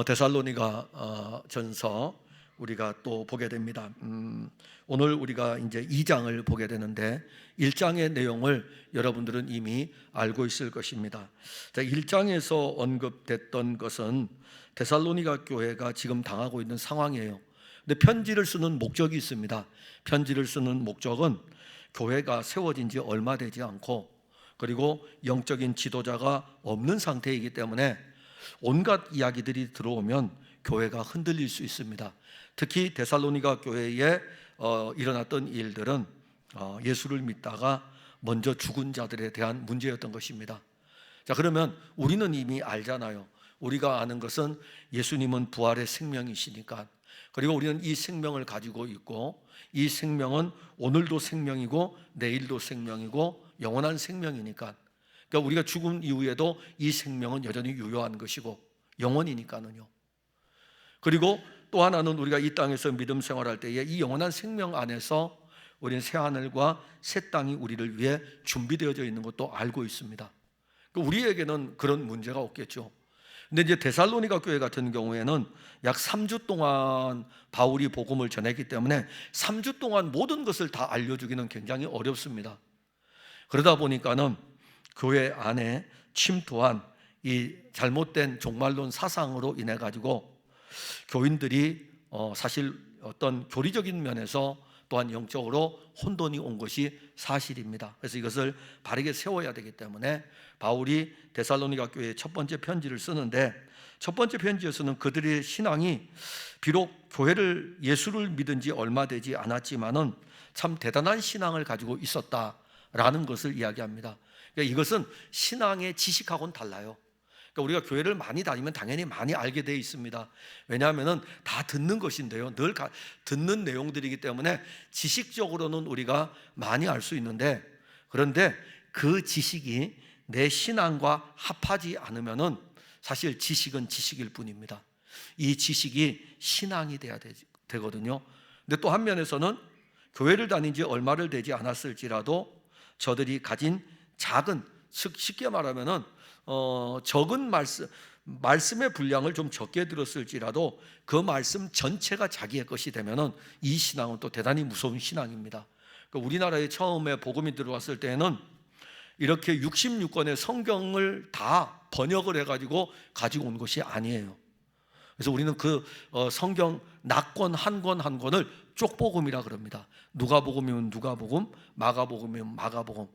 데살로니가 전서 우리가 또 보게 됩니다. 오늘 우리가 이제 2장을 보게 되는데 1장의 내용을 여러분들은 이미 알고 있을 것입니다. 자, 1장에서 언급됐던 것은 데살로니가 교회가 지금 당하고 있는 상황이에요. 근데 편지를 쓰는 목적이 있습니다. 편지를 쓰는 목적은 교회가 세워진 지 얼마 되지 않고, 그리고 영적인 지도자가 없는 상태이기 때문에 온갖 이야기들이 들어오면 교회가 흔들릴 수 있습니다. 특히 데살로니가 교회에 일어났던 일들은 예수를 믿다가 먼저 죽은 자들에 대한 문제였던 것입니다. 자, 그러면 우리는 이미 알잖아요. 우리가 아는 것은 예수님은 부활의 생명이시니까, 그리고 우리는 이 생명을 가지고 있고, 이 생명은 오늘도 생명이고 내일도 생명이고 영원한 생명이니까, 그러니까 우리가 죽음 이후에도 이 생명은 여전히 유효한 것이고 영원이니까는요. 그리고 또 하나는 우리가 이 땅에서 믿음 생활할 때에 이 영원한 생명 안에서 우리는 새 하늘과 새 땅이 우리를 위해 준비되어져 있는 것도 알고 있습니다. 우리에게는 그런 문제가 없겠죠. 근데 이제 데살로니가 교회 같은 경우에는 약 3주 동안 바울이 복음을 전했기 때문에 3주 동안 모든 것을 다 알려주기는 굉장히 어렵습니다. 그러다 보니까는 교회 안에 침투한 이 잘못된 종말론 사상으로 인해 가지고 교인들이 사실 어떤 교리적인 면에서 또한 영적으로 혼돈이 온 것이 사실입니다. 그래서 이것을 바르게 세워야 되기 때문에 바울이 데살로니가 교회에 첫 번째 편지를 쓰는데, 첫 번째 편지에서는 그들의 신앙이 비록 교회를 예수를 믿은 지 얼마 되지 않았지만은 참 대단한 신앙을 가지고 있었다라는 것을 이야기합니다. 그러니까 이것은 신앙의 지식하고는 달라요. 그러니까 우리가 교회를 많이 다니면 당연히 많이 알게 되어 있습니다. 왜냐하면 다 듣는 것인데요, 늘 듣는 내용들이기 때문에 지식적으로는 우리가 많이 알 수 있는데, 그런데 그 지식이 내 신앙과 합하지 않으면은 사실 지식은 지식일 뿐입니다. 이 지식이 신앙이 돼야 되거든요. 근데 또 한 면에서는 교회를 다닌 지 얼마를 되지 않았을지라도 저들이 가진 작은, 쉽게 말하면은 적은 말씀의 분량을 좀 적게 들었을지라도 그 말씀 전체가 자기의 것이 되면은 이 신앙은 또 대단히 무서운 신앙입니다. 그러니까 우리나라에 처음에 복음이 들어왔을 때에는 이렇게 66권의 성경을 다 번역을 해가지고 가지고 온 것이 아니에요. 그래서 우리는 그 성경 낙권 한 권 한 권을 쪽복음이라 그럽니다. 누가복음이면 누가복음, 마가복음이면 마가복음.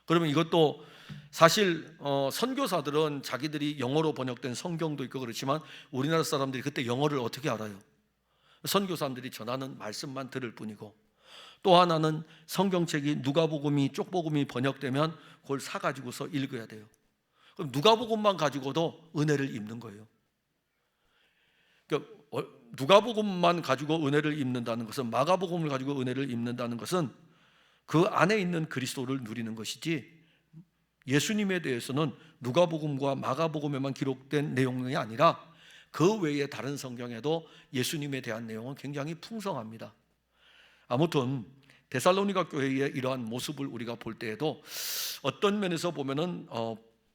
그러면 이것도 사실 선교사들은 자기들이 영어로 번역된 성경도 있고 그렇지만 우리나라 사람들이 그때 영어를 어떻게 알아요? 선교사들이 전하는 말씀만 들을 뿐이고, 또 하나는 성경책이 누가복음이 쪽복음이 번역되면 그걸 사가지고서 읽어야 돼요. 그럼 누가복음만 가지고도 은혜를 입는 거예요. 그러니까 누가복음만 가지고 은혜를 입는다는 것은, 마가복음을 가지고 은혜를 입는다는 것은 그 안에 있는 그리스도를 누리는 것이지, 예수님에 대해서는 누가복음과 마가복음에만 기록된 내용이 아니라 그 외에 다른 성경에도 예수님에 대한 내용은 굉장히 풍성합니다. 아무튼 데살로니가 교회의 이러한 모습을 우리가 볼 때에도 어떤 면에서 보면은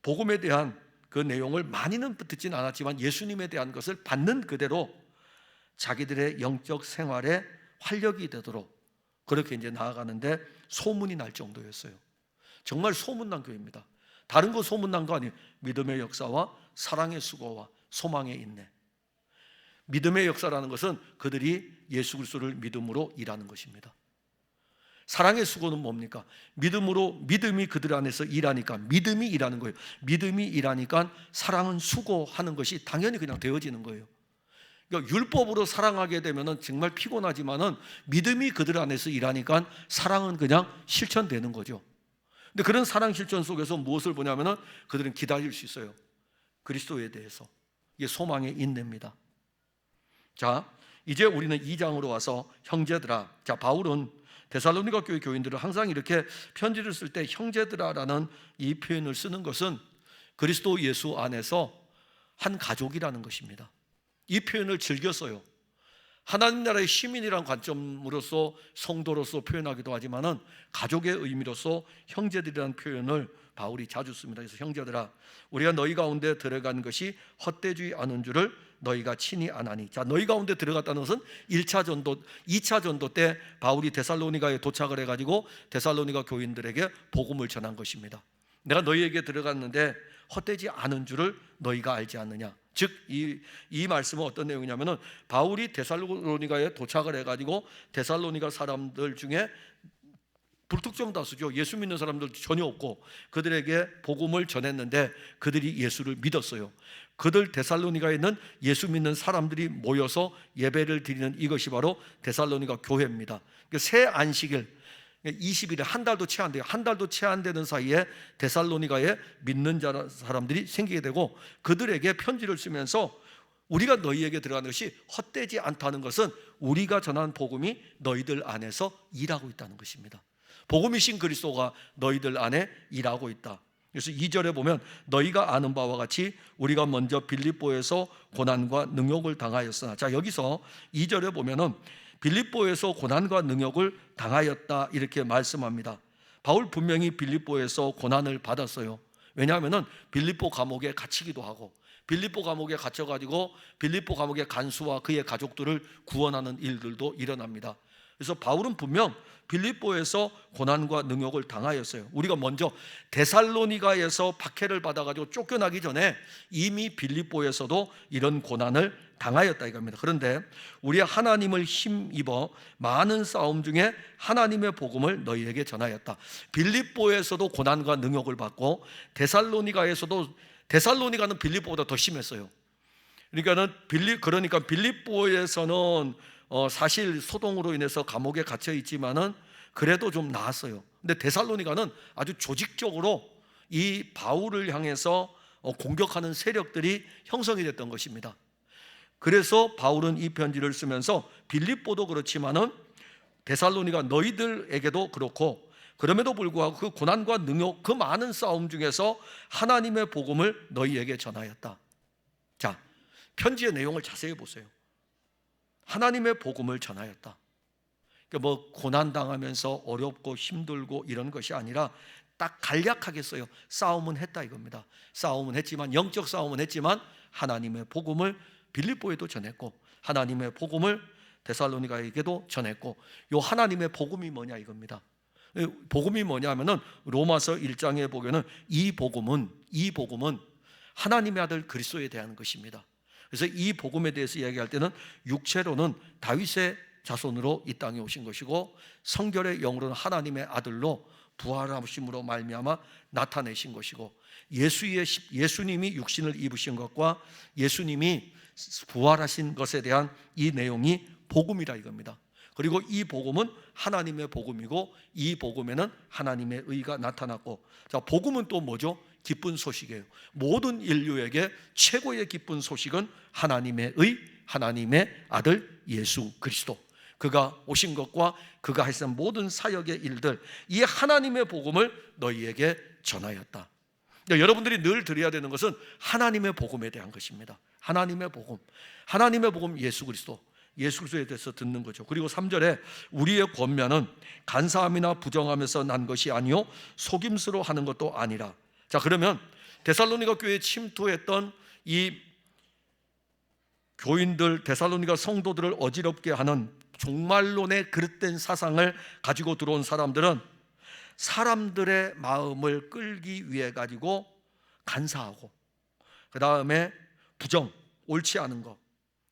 복음에 대한 그 내용을 많이는 듣진 않았지만 예수님에 대한 것을 받는 그대로 자기들의 영적 생활에 활력이 되도록 그렇게 이제 나아가는데 소문이 날 정도였어요. 정말 소문난 교회입니다. 다른 거 소문난 거 아니에요. 믿음의 역사와 사랑의 수고와 소망의 인내. 믿음의 역사라는 것은 그들이 예수 그리스도를 믿음으로 일하는 것입니다. 사랑의 수고는 뭡니까? 믿음이 그들 안에서 일하니까 믿음이 일하는 거예요. 믿음이 일하니까 사랑은 수고하는 것이 당연히 그냥 되어지는 거예요. 그러니까 율법으로 사랑하게 되면은 정말 피곤하지만은 믿음이 그들 안에서 일하니까 사랑은 그냥 실천되는 거죠. 근데 그런 사랑 실천 속에서 무엇을 보냐면은 그들은 기다릴 수 있어요. 그리스도에 대해서. 이게 소망의 인내입니다. 자, 이제 우리는 2장으로 와서 형제들아. 자, 바울은 데살로니가 교회 교인들을 항상 이렇게 편지를 쓸 때 형제들아라는 이 표현을 쓰는 것은 그리스도 예수 안에서 한 가족이라는 것입니다. 이 표현을 즐겨 써요. 하나님 나라의 시민이라는 관점으로서 성도로서 표현하기도 하지만은 가족의 의미로서 형제들이라는 표현을 바울이 자주 씁니다. 그래서 형제들아, 우리가 너희 가운데 들어간 것이 헛되지 않은 줄을 너희가 친히 안하니. 자, 너희 가운데 들어갔다는 것은 1차 전도, 2차 전도 때 바울이 데살로니가에 도착을 해가지고 데살로니가 교인들에게 복음을 전한 것입니다. 내가 너희에게 들어갔는데 헛되지 않은 줄을 너희가 알지 않느냐. 즉 이 말씀은 어떤 내용이냐면은 바울이 데살로니가에 도착을 해가지고 데살로니가 사람들 중에 불특정 다수죠. 예수 믿는 사람들 전혀 없고 그들에게 복음을 전했는데 그들이 예수를 믿었어요. 그들 데살로니가에 있는 예수 믿는 사람들이 모여서 예배를 드리는 이것이 바로 데살로니가 교회입니다. 새 안식일 20일에 한 달도 채 안 돼요. 한 달도 채 안 되는 사이에 데살로니가에 믿는 사람들이 생기게 되고 그들에게 편지를 쓰면서 우리가 너희에게 들어가는 것이 헛되지 않다는 것은 우리가 전한 복음이 너희들 안에서 일하고 있다는 것입니다. 복음이신 그리스도가 너희들 안에 일하고 있다. 그래서 2절에 보면 너희가 아는 바와 같이 우리가 먼저 빌립보에서 고난과 능욕을 당하였으나, 자, 여기서 2절에 보면은 빌립보에서 고난과 능욕을 당하였다 이렇게 말씀합니다. 바울 분명히 빌립보에서 고난을 받았어요. 왜냐하면은 빌립보 감옥에 갇히기도 하고 빌립보 감옥에 갇혀가지고 빌립보 감옥의 간수와 그의 가족들을 구원하는 일들도 일어납니다. 그래서 바울은 분명 빌립보에서 고난과 능욕을 당하였어요. 우리가 먼저 데살로니가에서 박해를 받아가지고 쫓겨나기 전에 이미 빌립보에서도 이런 고난을 당하였다 이겁니다. 그런데 우리 하나님을 힘입어 많은 싸움 중에 하나님의 복음을 너희에게 전하였다. 빌립보에서도 고난과 능욕을 받고 데살로니가는 빌립보보다 더 심했어요. 그러니까 빌립보에서는 사실 소동으로 인해서 감옥에 갇혀 있지만은 그래도 좀 나았어요. 근데 데살로니가는 아주 조직적으로 이 바울을 향해서 공격하는 세력들이 형성이 됐던 것입니다. 그래서 바울은 이 편지를 쓰면서 빌립보도 그렇지만은 데살로니가 너희들에게도 그렇고 그럼에도 불구하고 그 고난과 능욕 그 많은 싸움 중에서 하나님의 복음을 너희에게 전하였다. 자, 편지의 내용을 자세히 보세요. 하나님의 복음을 전하였다. 그러니까 뭐 고난당하면서 어렵고 힘들고 이런 것이 아니라 딱 간략하게 써요. 싸움은 했다 이겁니다. 싸움은 했지만, 영적 싸움은 했지만 하나님의 복음을 빌립보에도 전했고 하나님의 복음을 데살로니가에게도 전했고, 요 하나님의 복음이 뭐냐 이겁니다. 복음이 뭐냐면은 로마서 1장에 보면은 이 복음은 하나님의 아들 그리스도에 대한 것입니다. 그래서 이 복음에 대해서 이야기할 때는 육체로는 다윗의 자손으로 이 땅에 오신 것이고 성결의 영으로는 하나님의 아들로 부활하심으로 말미암아 나타내신 것이고, 예수님이 육신을 입으신 것과 예수님이 부활하신 것에 대한 이 내용이 복음이라 이겁니다. 그리고 이 복음은 하나님의 복음이고 이 복음에는 하나님의 의가 나타났고, 자, 복음은 또 뭐죠? 기쁜 소식이에요. 모든 인류에게 최고의 기쁜 소식은 하나님의 의, 하나님의 아들 예수 그리스도, 그가 오신 것과 그가 하신 모든 사역의 일들, 이 하나님의 복음을 너희에게 전하였다. 그러니까 여러분들이 늘 드려야 되는 것은 하나님의 복음에 대한 것입니다. 하나님의 복음, 예수 그리스도에 대해서 듣는 거죠. 그리고 3절에 우리의 권면은 간사함이나 부정함에서 난 것이 아니요 속임수로 하는 것도 아니라. 자, 그러면 데살로니가 교회에 침투했던 이 교인들, 데살로니가 성도들을 어지럽게 하는 종말론의 그릇된 사상을 가지고 들어온 사람들은 사람들의 마음을 끌기 위해 가지고 간사하고, 그 다음에 부정, 옳지 않은 것,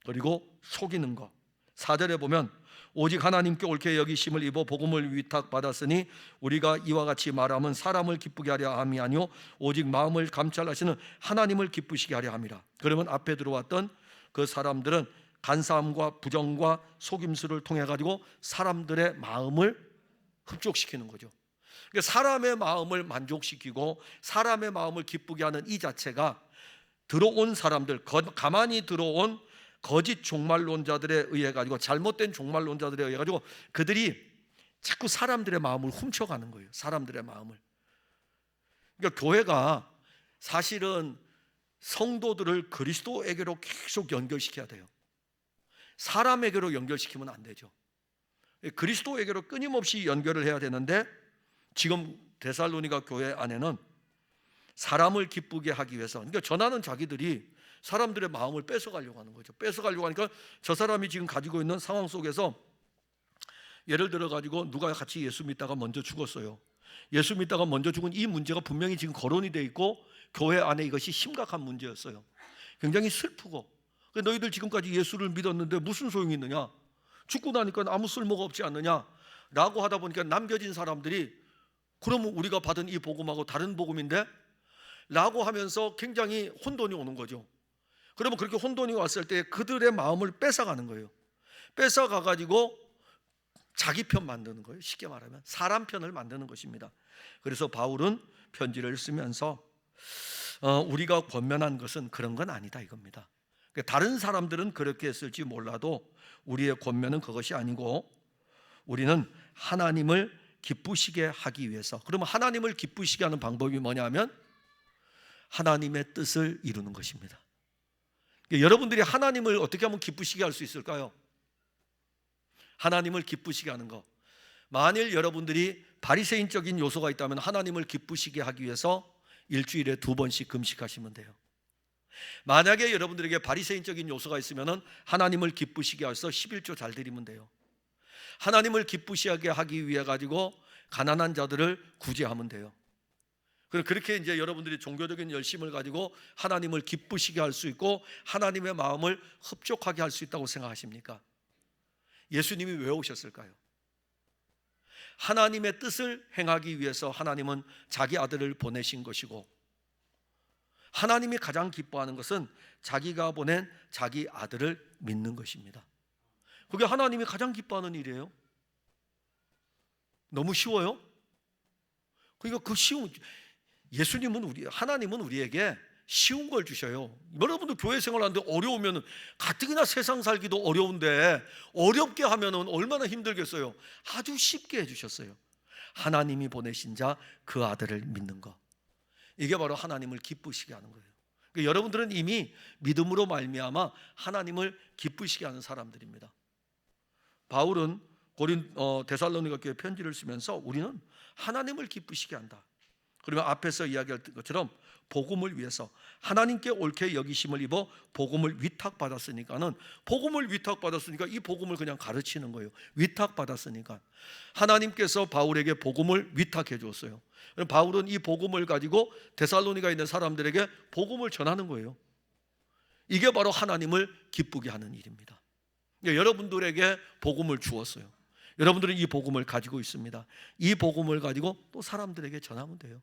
그리고 속이는 것. 4절에 보면 오직 하나님께 옳게 여기심을 입어 복음을 위탁받았으니 우리가 이와 같이 말하면 사람을 기쁘게 하려 함이 아니요 오직 마음을 감찰하시는 하나님을 기쁘시게 하려 함이라. 그러면 앞에 들어왔던 그 사람들은 간사함과 부정과 속임수를 통해 가지고 사람들의 마음을 흡족시키는 거죠. 그러니까 사람의 마음을 만족시키고 사람의 마음을 기쁘게 하는 이 자체가 들어온 사람들, 가만히 들어온 거짓 종말론자들에 의해 가지고, 잘못된 종말론자들에 의해 가지고 그들이 자꾸 사람들의 마음을 훔쳐가는 거예요. 사람들의 마음을. 그러니까 교회가 사실은 성도들을 그리스도에게로 계속 연결시켜야 돼요. 사람에게로 연결시키면 안 되죠. 그리스도에게로 끊임없이 연결을 해야 되는데, 지금 데살로니가 교회 안에는 사람을 기쁘게 하기 위해서, 그러니까 전하는 자기들이 사람들의 마음을 뺏어가려고 하는 거죠. 뺏어가려고 하니까 저 사람이 지금 가지고 있는 상황 속에서 예를 들어 가지고 누가 같이 예수 믿다가 먼저 죽었어요. 예수 믿다가 먼저 죽은 이 문제가 분명히 지금 거론이 돼 있고 교회 안에 이것이 심각한 문제였어요. 굉장히 슬프고, 너희들 지금까지 예수를 믿었는데 무슨 소용이 있느냐, 죽고 나니까 아무 쓸모가 없지 않느냐 라고 하다 보니까 남겨진 사람들이 그러면 우리가 받은 이 복음하고 다른 복음인데? 라고 하면서 굉장히 혼돈이 오는 거죠. 그러면 그렇게 혼돈이 왔을 때 그들의 마음을 뺏어가는 거예요. 뺏어가 가지고 자기 편 만드는 거예요. 쉽게 말하면 사람 편을 만드는 것입니다. 그래서 바울은 편지를 쓰면서 우리가 권면한 것은 그런 건 아니다 이겁니다. 다른 사람들은 그렇게 했을지 몰라도 우리의 권면은 그것이 아니고 우리는 하나님을 기쁘시게 하기 위해서, 그러면 하나님을 기쁘시게 하는 방법이 뭐냐면 하나님의 뜻을 이루는 것입니다. 여러분들이 하나님을 어떻게 하면 기쁘시게 할 수 있을까요? 하나님을 기쁘시게 하는 것, 만일 여러분들이 바리새인적인 요소가 있다면 하나님을 기쁘시게 하기 위해서 일주일에 2번씩 금식하시면 돼요. 만약에 여러분들에게 바리새인적인 요소가 있으면 하나님을 기쁘시게 해서 11조 잘 드리면 돼요. 하나님을 기쁘시게 하기 위해 가지고 가난한 자들을 구제하면 돼요. 그렇게 이제 여러분들이 종교적인 열심을 가지고 하나님을 기쁘시게 할 수 있고 하나님의 마음을 흡족하게 할 수 있다고 생각하십니까? 예수님이 왜 오셨을까요? 하나님의 뜻을 행하기 위해서 하나님은 자기 아들을 보내신 것이고, 하나님이 가장 기뻐하는 것은 자기가 보낸 자기 아들을 믿는 것입니다. 그게 하나님이 가장 기뻐하는 일이에요. 너무 쉬워요? 그러니까 그 쉬운, 하나님은 우리에게 쉬운 걸 주셔요. 여러분도 교회 생활하는데 어려우면 가뜩이나 세상 살기도 어려운데 어렵게 하면 얼마나 힘들겠어요. 아주 쉽게 해주셨어요. 하나님이 보내신 자 그 아들을 믿는 것, 이게 바로 하나님을 기쁘시게 하는 거예요. 그러니까 여러분들은 이미 믿음으로 말미암아 하나님을 기쁘시게 하는 사람들입니다. 바울은 데살로니가 교회에 편지를 쓰면서 우리는 하나님을 기쁘시게 한다. 그러면 앞에서 이야기할 것처럼 복음을 위해서 하나님께 옳게 여기심을 입어 복음을 위탁받았으니까 이 복음을 그냥 가르치는 거예요. 위탁받았으니까 하나님께서 바울에게 복음을 위탁해 주었어요. 바울은 이 복음을 가지고 데살로니가에 있는 사람들에게 복음을 전하는 거예요. 이게 바로 하나님을 기쁘게 하는 일입니다. 여러분들에게 복음을 주었어요. 여러분들은 이 복음을 가지고 있습니다. 이 복음을 가지고 또 사람들에게 전하면 돼요.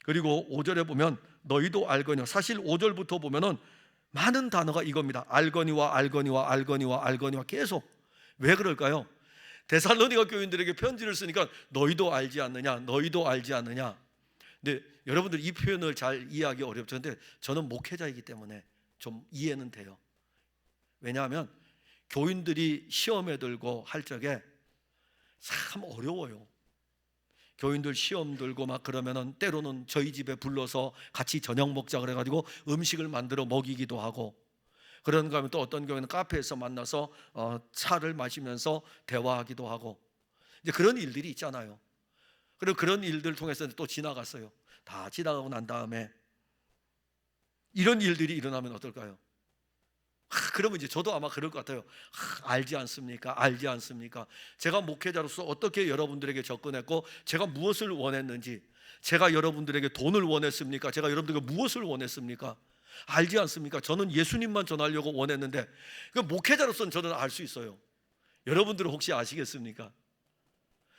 그리고 5절에 보면 너희도 알거니와, 사실 5절부터 보면은 많은 단어가 이겁니다. 알거니와 알거니와 알거니와 알거니와 계속. 왜 그럴까요? 데살로니가 교인들에게 편지를 쓰니까 너희도 알지 않느냐, 너희도 알지 않느냐. 근데 여러분들 이 표현을 잘 이해하기 어렵죠. 근데 저는 목회자이기 때문에 좀 이해는 돼요. 왜냐하면 교인들이 시험에 들고 할 적에 참 어려워요. 교인들 시험 들고 막 그러면은 때로는 저희 집에 불러서 같이 저녁 먹자 그래가지고 음식을 만들어 먹이기도 하고, 그런가 하면 또 어떤 경우에는 카페에서 만나서 차를 마시면서 대화하기도 하고, 이제 그런 일들이 있잖아요. 그리고 그런 일들 통해서 또 지나갔어요. 다 지나가고 난 다음에 이런 일들이 일어나면 어떨까요? 그러면 이제 저도 아마 그럴 것 같아요. 알지 않습니까? 알지 않습니까? 제가 목회자로서 어떻게 여러분들에게 접근했고 제가 무엇을 원했는지, 제가 여러분들에게 돈을 원했습니까? 제가 여러분들에게 무엇을 원했습니까? 알지 않습니까? 저는 예수님만 전하려고 원했는데, 그 목회자로서는 저는 알 수 있어요. 여러분들은 혹시 아시겠습니까?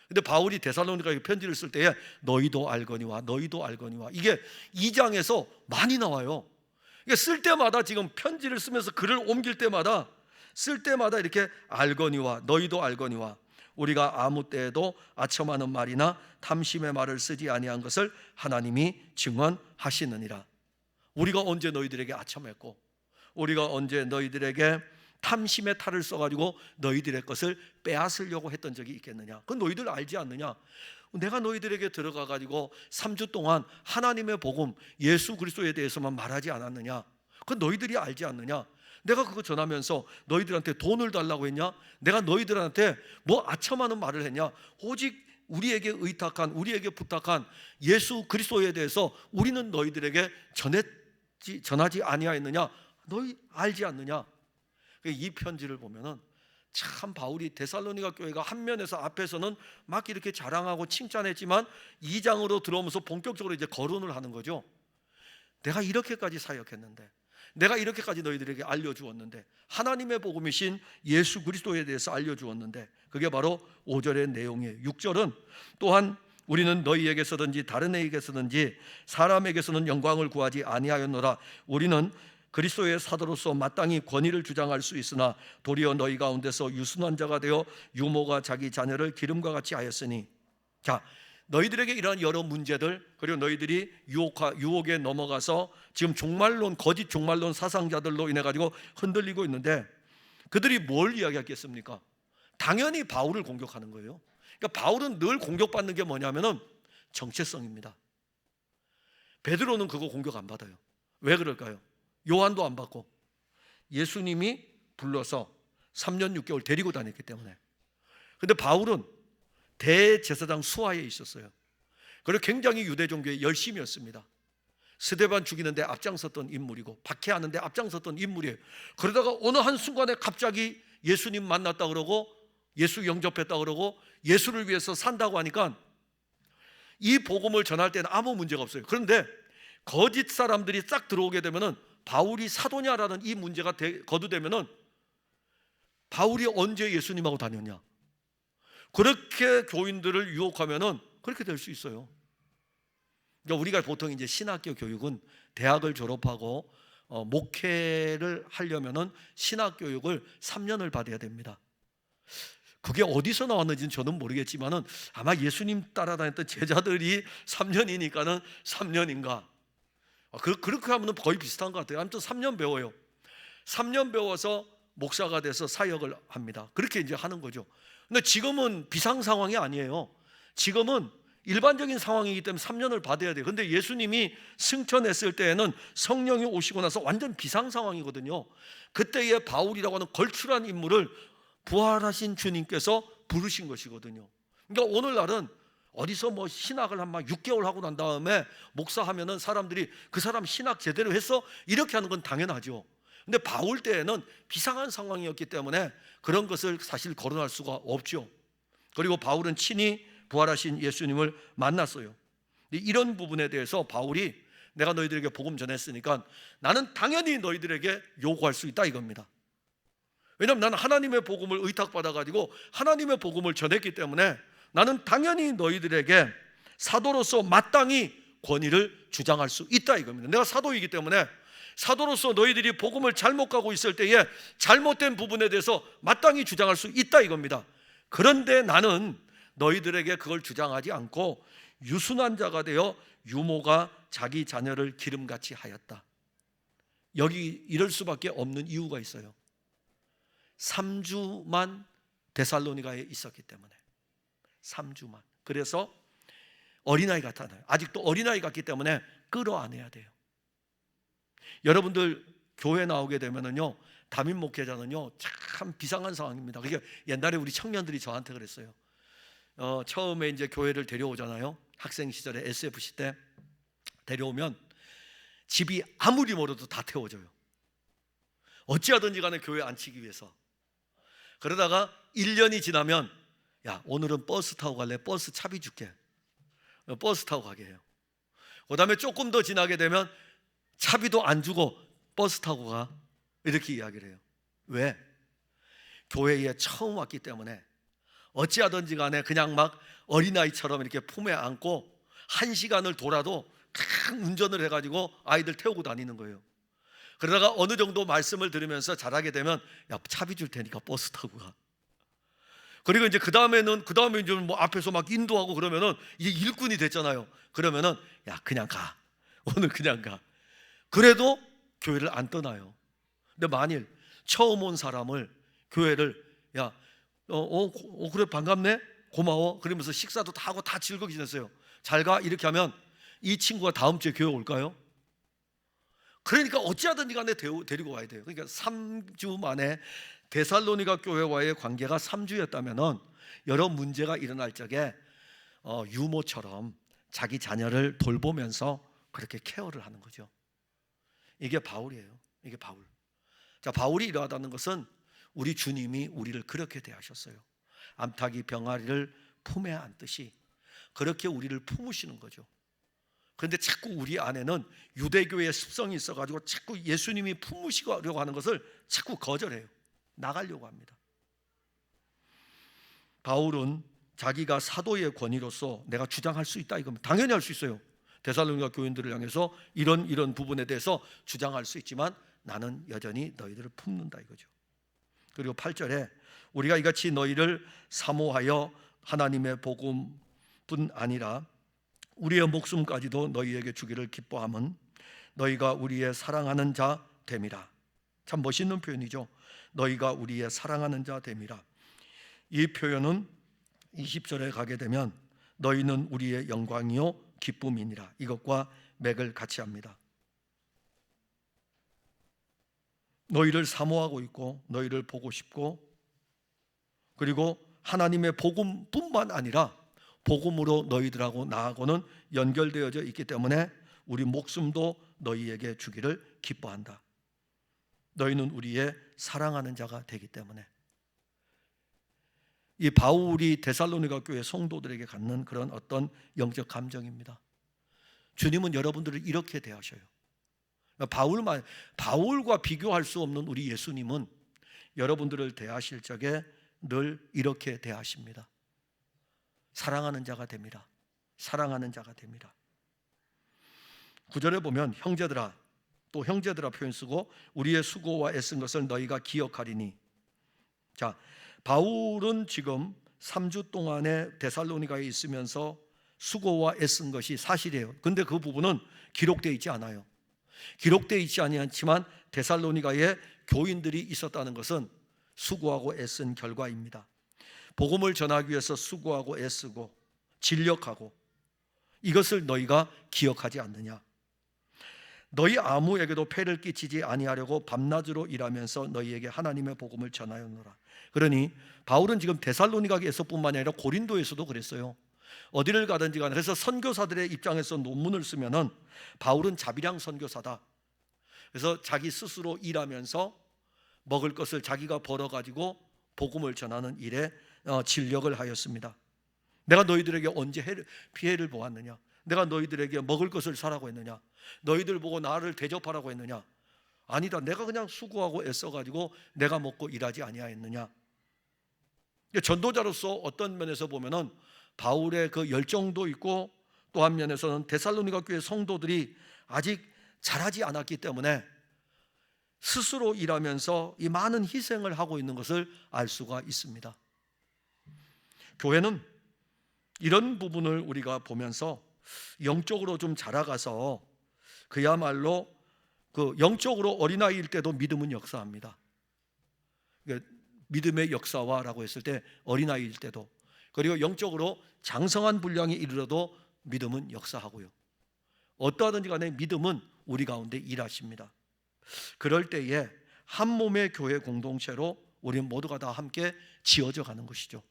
근데 바울이 데살로니가에 편지를 쓸 때에 너희도 알거니와 너희도 알거니와, 이게 2장에서 많이 나와요. 쓸 때마다 지금 편지를 쓰면서 글을 옮길 때마다 쓸 때마다 이렇게 알거니와 너희도 알거니와, 우리가 아무 때에도 아첨하는 말이나 탐심의 말을 쓰지 아니한 것을 하나님이 증언하시느니라. 우리가 언제 너희들에게 아첨했고, 우리가 언제 너희들에게 탐심의 탈을 써가지고 너희들의 것을 빼앗으려고 했던 적이 있겠느냐? 그건 너희들 알지 않느냐? 내가 너희들에게 들어가가지고 3주 동안 하나님의 복음 예수 그리스도에 대해서만 말하지 않았느냐? 그건 너희들이 알지 않느냐? 내가 그거 전하면서 너희들한테 돈을 달라고 했냐? 내가 너희들한테 뭐 아첨하는 말을 했냐? 오직 우리에게 의탁한, 우리에게 부탁한 예수 그리스도에 대해서 우리는 너희들에게 전하지 아니하였느냐? 너희 알지 않느냐? 이 편지를 보면은 참 바울이 데살로니가 교회가 한 면에서 앞에서는 막 이렇게 자랑하고 칭찬했지만 2장으로 들어오면서 본격적으로 이제 거론을 하는 거죠. 내가 이렇게까지 사역했는데, 내가 이렇게까지 너희들에게 알려주었는데, 하나님의 복음이신 예수 그리스도에 대해서 알려주었는데, 그게 바로 5절의 내용이에요. 6절은 또한 우리는 너희에게서든지 다른 에게서든지 사람에게서는 영광을 구하지 아니하였노라. 우리는 그리스도의 사도로서 마땅히 권위를 주장할 수 있으나 도리어 너희 가운데서 유순한 자가 되어 유모가 자기 자녀를 기름과 같이 하였으니. 자, 너희들에게 이러한 여러 문제들, 그리고 너희들이 유혹에 넘어가서 지금 종말론, 거짓 종말론 사상자들로 인해 가지고 흔들리고 있는데, 그들이 뭘 이야기했겠습니까? 당연히 바울을 공격하는 거예요. 그러니까 바울은 늘 공격받는 게 뭐냐면은 정체성입니다. 베드로는 그거 공격 안 받아요. 왜 그럴까요? 요한도 안 받고 예수님이 불러서 3년 6개월 데리고 다녔기 때문에. 근데 바울은 대제사장 수하에 있었어요. 그리고 굉장히 유대 종교에 열심이었습니다. 스데반 죽이는데 앞장섰던 인물이고 박해하는데 앞장섰던 인물이에요. 그러다가 어느 한순간에 갑자기 예수님 만났다 그러고 예수 영접했다 그러고 예수를 위해서 산다고 하니까 이 복음을 전할 때는 아무 문제가 없어요. 그런데 거짓 사람들이 싹 들어오게 되면은 바울이 사도냐라는 이 문제가 거두되면은 바울이 언제 예수님하고 다녔냐? 그렇게 교인들을 유혹하면은 그렇게 될 수 있어요. 그러니까 우리가 보통 이제 신학교 교육은 대학을 졸업하고 목회를 하려면은 신학 교육을 3년을 받아야 됩니다. 그게 어디서 나왔는지는 저는 모르겠지만은 아마 예수님 따라다녔던 제자들이 3년이니까는 3년인가? 그렇게 하면 거의 비슷한 것 같아요. 아무튼 3년 배워요. 3년 배워서 목사가 돼서 사역을 합니다. 그렇게 이제 하는 거죠. 근데 지금은 비상 상황이 아니에요. 지금은 일반적인 상황이기 때문에 3년을 받아야 돼요. 근데 예수님이 승천했을 때에는 성령이 오시고 나서 완전 비상 상황이거든요. 그때에 바울이라고 하는 걸출한 인물을 부활하신 주님께서 부르신 것이거든요. 그러니까 오늘날은 어디서 뭐 신학을 한 막 6개월 하고 난 다음에 목사하면은 사람들이 그 사람 신학 제대로 했어? 이렇게 하는 건 당연하죠. 근데 바울 때에는 비상한 상황이었기 때문에 그런 것을 사실 거론할 수가 없죠. 그리고 바울은 친히 부활하신 예수님을 만났어요. 이런 부분에 대해서 바울이 내가 너희들에게 복음 전했으니까 나는 당연히 너희들에게 요구할 수 있다 이겁니다. 왜냐하면 나는 하나님의 복음을 의탁받아가지고 하나님의 복음을 전했기 때문에 나는 당연히 너희들에게 사도로서 마땅히 권위를 주장할 수 있다 이겁니다. 내가 사도이기 때문에 사도로서 너희들이 복음을 잘못 가고 있을 때에 잘못된 부분에 대해서 마땅히 주장할 수 있다 이겁니다. 그런데 나는 너희들에게 그걸 주장하지 않고 유순한 자가 되어 유모가 자기 자녀를 기름같이 하였다. 여기 이럴 수밖에 없는 이유가 있어요. 3주만 데살로니가에 있었기 때문에. 3주만. 그래서 어린아이 같아요. 아직도 어린아이 같기 때문에 끌어안아야 돼요. 여러분들 교회 나오게 되면은요, 담임 목회자는요 참 비상한 상황입니다. 그게 옛날에 우리 청년들이 저한테 그랬어요. 처음에 이제 교회를 데려오잖아요. 학생 시절에 SFC 때 데려오면 집이 아무리 멀어도 다 태워줘요. 어찌하든지 간에 교회에 앉히기 위해서. 그러다가 1년이 지나면 야, 오늘은 버스 타고 갈래? 버스 차비 줄게. 버스 타고 가게 해요. 그 다음에 조금 더 지나게 되면 차비도 안 주고 버스 타고 가. 이렇게 이야기를 해요. 왜? 교회에 처음 왔기 때문에 어찌하든지 간에 그냥 막 어린아이처럼 이렇게 품에 안고 1시간을 돌아도 큰 운전을 해가지고 아이들 태우고 다니는 거예요. 그러다가 어느 정도 말씀을 들으면서 잘하게 되면 야, 차비 줄 테니까 버스 타고 가. 그리고 이제 그 다음에는 뭐 앞에서 막 인도하고 그러면은 이제 일꾼이 됐잖아요. 그러면은 야, 그냥 가. 오늘 그냥 가. 그래도 교회를 안 떠나요. 근데 만일 처음 온 사람을 교회를 야, 그래 반갑네, 고마워. 그러면서 식사도 다 하고 다 즐겁게 지냈어요. 잘 가. 이렇게 하면 이 친구가 다음 주에 교회 올까요? 그러니까 어찌하든지 간에 데리고 와야 돼요. 그러니까 3주 만에 데살로니가 교회와의 관계가 3주였다면은 여러 문제가 일어날 적에 유모처럼 자기 자녀를 돌보면서 그렇게 케어를 하는 거죠. 이게 바울이에요. 이게 바울. 자, 바울이 이러하다는 것은 우리 주님이 우리를 그렇게 대하셨어요. 암탉이 병아리를 품에 안듯이 그렇게 우리를 품으시는 거죠. 그런데 자꾸 우리 안에는 유대교의 습성이 있어가지고 자꾸 예수님이 품으시려고 하는 것을 자꾸 거절해요. 나가려고 합니다. 바울은 자기가 사도의 권위로서 내가 주장할 수 있다 이겁니다. 당연히 할 수 있어요. 데살로니가 교인들을 향해서 이런 부분에 대해서 주장할 수 있지만 나는 여전히 너희들을 품는다 이거죠. 그리고 8절에 우리가 이같이 너희를 사모하여 하나님의 복음뿐 아니라 우리의 목숨까지도 너희에게 주기를 기뻐함은 너희가 우리의 사랑하는 자 됨이라. 참 멋있는 표현이죠. 너희가 우리의 사랑하는 자 됨이라. 이 표현은 20절에 가게 되면 너희는 우리의 영광이요 기쁨이니라, 이것과 맥을 같이 합니다. 너희를 사모하고 있고 너희를 보고 싶고, 그리고 하나님의 복음뿐만 아니라 복음으로 너희들하고 나하고는 연결되어져 있기 때문에 우리 목숨도 너희에게 주기를 기뻐한다. 너희는 우리의 사랑하는 자가 되기 때문에. 이 바울이 데살로니가 교회 성도들에게 갖는 그런 어떤 영적 감정입니다. 주님은 여러분들을 이렇게 대하셔요. 바울과 비교할 수 없는 우리 예수님은 여러분들을 대하실 적에 늘 이렇게 대하십니다. 사랑하는 자가 됩니다. 사랑하는 자가 됩니다. 9절에 보면 형제들아, 또 형제들아 표현 쓰고 우리의 수고와 애쓴 것을 너희가 기억하리니. 자, 바울은 지금 3주 동안에 데살로니가에 있으면서 수고와 애쓴 것이 사실이에요. 근데 그 부분은 기록되어 있지 않아요. 기록되어 있지 않지만 데살로니가에 교인들이 있었다는 것은 수고하고 애쓴 결과입니다. 복음을 전하기 위해서 수고하고 애쓰고 진력하고, 이것을 너희가 기억하지 않느냐. 너희 아무에게도 폐를 끼치지 아니하려고 밤낮으로 일하면서 너희에게 하나님의 복음을 전하였노라. 그러니 바울은 지금 데살로니가에서뿐만 아니라 고린도에서도 그랬어요. 어디를 가든지 간에. 그래서 선교사들의 입장에서 논문을 쓰면은 바울은 자비량 선교사다. 그래서 자기 스스로 일하면서 먹을 것을 자기가 벌어가지고 복음을 전하는 일에 진력을 하였습니다. 내가 너희들에게 언제 피해를 보았느냐? 내가 너희들에게 먹을 것을 사라고 했느냐? 너희들 보고 나를 대접하라고 했느냐? 아니다. 내가 그냥 수고하고 애써가지고 내가 먹고 일하지 아니하였느냐? 전도자로서 어떤 면에서 보면은 바울의 그 열정도 있고, 또 한 면에서는 데살로니가 교회 성도들이 아직 자라지 않았기 때문에 스스로 일하면서 이 많은 희생을 하고 있는 것을 알 수가 있습니다. 교회는 이런 부분을 우리가 보면서 영적으로 좀 자라가서 그야말로 그 영적으로 어린아이일 때도 믿음은 역사합니다. 믿음의 역사화라고 했을 때 어린아이일 때도, 그리고 영적으로 장성한 분량에 이르러도 믿음은 역사하고요. 어떠하든지 간에 믿음은 우리 가운데 일하십니다. 그럴 때에 한 몸의 교회 공동체로 우리 모두가 다 함께 지어져 가는 것이죠.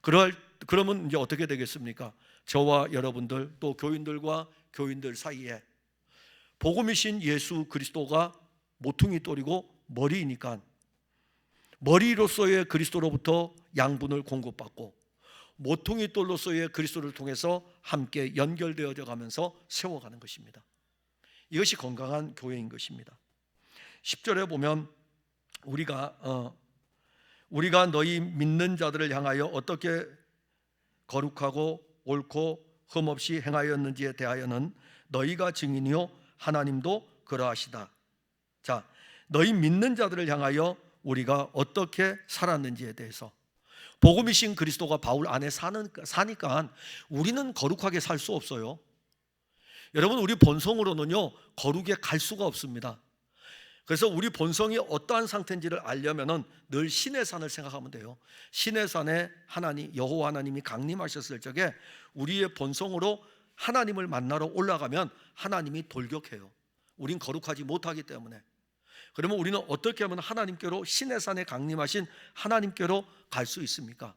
그러면 이제 어떻게 되겠습니까? 저와 여러분들, 또 교인들과 교인들 사이에 복음이신 예수 그리스도가 모퉁이 돌이고 머리이니까 머리로서의 그리스도로부터 양분을 공급받고 모퉁이 돌로서의 그리스도를 통해서 함께 연결되어져 가면서 세워가는 것입니다. 이것이 건강한 교회인 것입니다. 10절에 보면 우리가 너희 믿는 자들을 향하여 어떻게 거룩하고 옳고 흠없이 행하였는지에 대하여는 너희가 증인이요 하나님도 그러하시다. 자, 너희 믿는 자들을 향하여 우리가 어떻게 살았는지에 대해서, 복음이신 그리스도가 바울 안에 사니까 우리는 거룩하게 살 수 없어요. 여러분, 우리 본성으로는요 거룩에 갈 수가 없습니다. 그래서 우리 본성이 어떠한 상태인지를 알려면은 늘 신의 산을 생각하면 돼요. 신의 산에 여호와 하나님이 강림하셨을 적에 우리의 본성으로 하나님을 만나러 올라가면 하나님이 돌격해요. 우린 거룩하지 못하기 때문에. 그러면 우리는 어떻게 하면 하나님께로, 신의 산에 강림하신 하나님께로 갈 수 있습니까?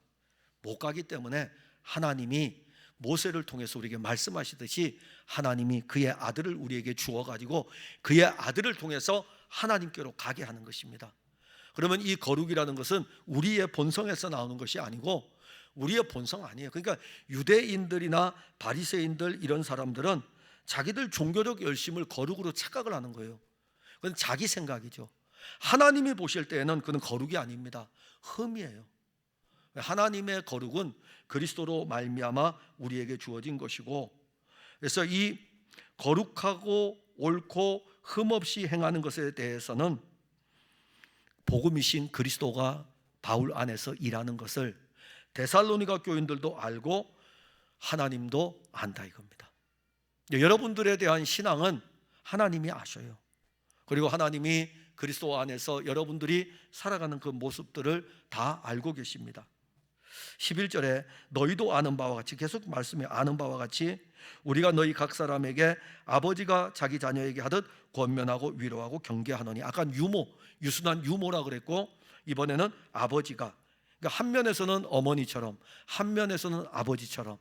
못 가기 때문에 하나님이 모세를 통해서 우리에게 말씀하시듯이 하나님이 그의 아들을 우리에게 주어가지고 그의 아들을 통해서 하나님께로 가게 하는 것입니다. 그러면 이 거룩이라는 것은 우리의 본성에서 나오는 것이 아니고 우리의 본성 아니에요. 그러니까 유대인들이나 바리새인들 이런 사람들은 자기들 종교적 열심을 거룩으로 착각을 하는 거예요. 그건 자기 생각이죠. 하나님이 보실 때에는 그는 거룩이 아닙니다. 흠이에요. 하나님의 거룩은 그리스도로 말미암아 우리에게 주어진 것이고, 그래서 이 거룩하고 옳고 흠없이 행하는 것에 대해서는 복음이신 그리스도가 바울 안에서 일하는 것을 데살로니가 교인들도 알고 하나님도 안다 이겁니다. 여러분들에 대한 신앙은 하나님이 아셔요. 그리고 하나님이 그리스도 안에서 여러분들이 살아가는 그 모습들을 다 알고 계십니다. 11절에 너희도 아는 바와 같이, 계속 말씀해, 아는 바와 같이 우리가 너희 각 사람에게 아버지가 자기 자녀에게 하듯 권면하고 위로하고 경계하노니. 아까 유순한 유모라 그랬고, 이번에는 아버지가, 그러니까 한 면에서는 어머니처럼, 한 면에서는 아버지처럼,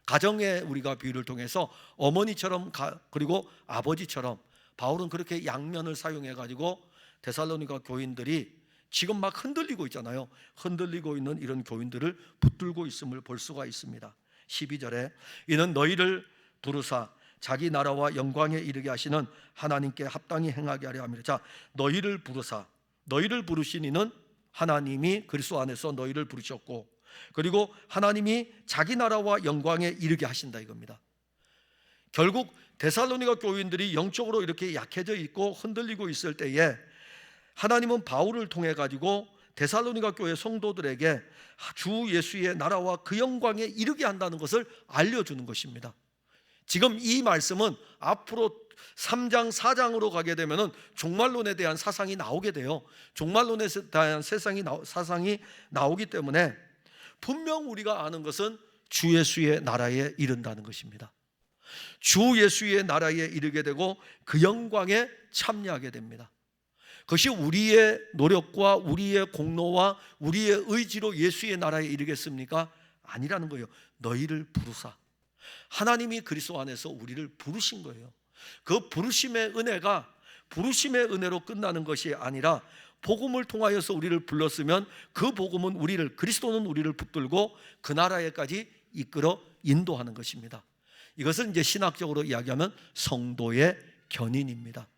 가정의 우리가 비유를 통해서 어머니처럼 그리고 아버지처럼, 바울은 그렇게 양면을 사용해 가지고 데살로니가 교인들이 지금 막 흔들리고 있잖아요. 흔들리고 있는 이런 교인들을 붙들고 있음을 볼 수가 있습니다. 12절에 이는 너희를 부르사 자기 나라와 영광에 이르게 하시는 하나님께 합당히 행하게 하려 함이라. 자, 너희를 부르사, 너희를 부르신 이는 하나님이 그리스도 안에서 너희를 부르셨고, 그리고 하나님이 자기 나라와 영광에 이르게 하신다 이겁니다. 결국 데살로니가 교인들이 영적으로 이렇게 약해져 있고 흔들리고 있을 때에 하나님은 바울을 통해 가지고 데살로니가 교회 성도들에게 주 예수의 나라와 그 영광에 이르게 한다는 것을 알려주는 것입니다. 지금 이 말씀은 앞으로 3장 4장으로 가게 되면 종말론에 대한 사상이 나오게 돼요. 종말론에 대한 사상이 나오기 때문에 분명 우리가 아는 것은 주 예수의 나라에 이른다는 것입니다. 주 예수의 나라에 이르게 되고 그 영광에 참여하게 됩니다. 그것이 우리의 노력과 우리의 공로와 우리의 의지로 예수의 나라에 이르겠습니까? 아니라는 거예요. 너희를 부르사, 하나님이 그리스도 안에서 우리를 부르신 거예요. 그 부르심의 은혜가 부르심의 은혜로 끝나는 것이 아니라 복음을 통하여서 우리를 불렀으면 그 복음은 그리스도는 우리를 붙들고 그 나라에까지 이끌어 인도하는 것입니다. 이것은 이제 신학적으로 이야기하면 성도의 견인입니다.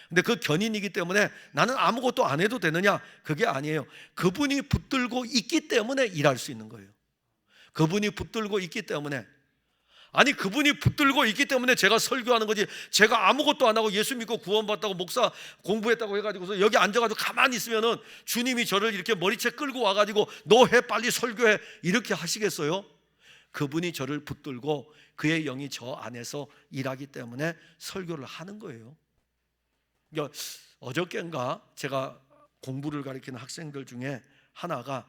근데 그 견인이기 때문에 나는 아무것도 안 해도 되느냐? 그게 아니에요. 그분이 붙들고 있기 때문에 일할 수 있는 거예요. 그분이 붙들고 있기 때문에. 아니, 그분이 붙들고 있기 때문에 제가 설교하는 거지, 제가 아무것도 안 하고 예수 믿고 구원받다고 목사 공부했다고 해가지고서 여기 앉아가지고 가만히 있으면은 주님이 저를 이렇게 머리채 끌고 와가지고 너 해, 빨리 설교해, 이렇게 하시겠어요? 그분이 저를 붙들고 그의 영이 저 안에서 일하기 때문에 설교를 하는 거예요. 그러니까 어저께인가 제가 공부를 가르치는 학생들 중에 하나가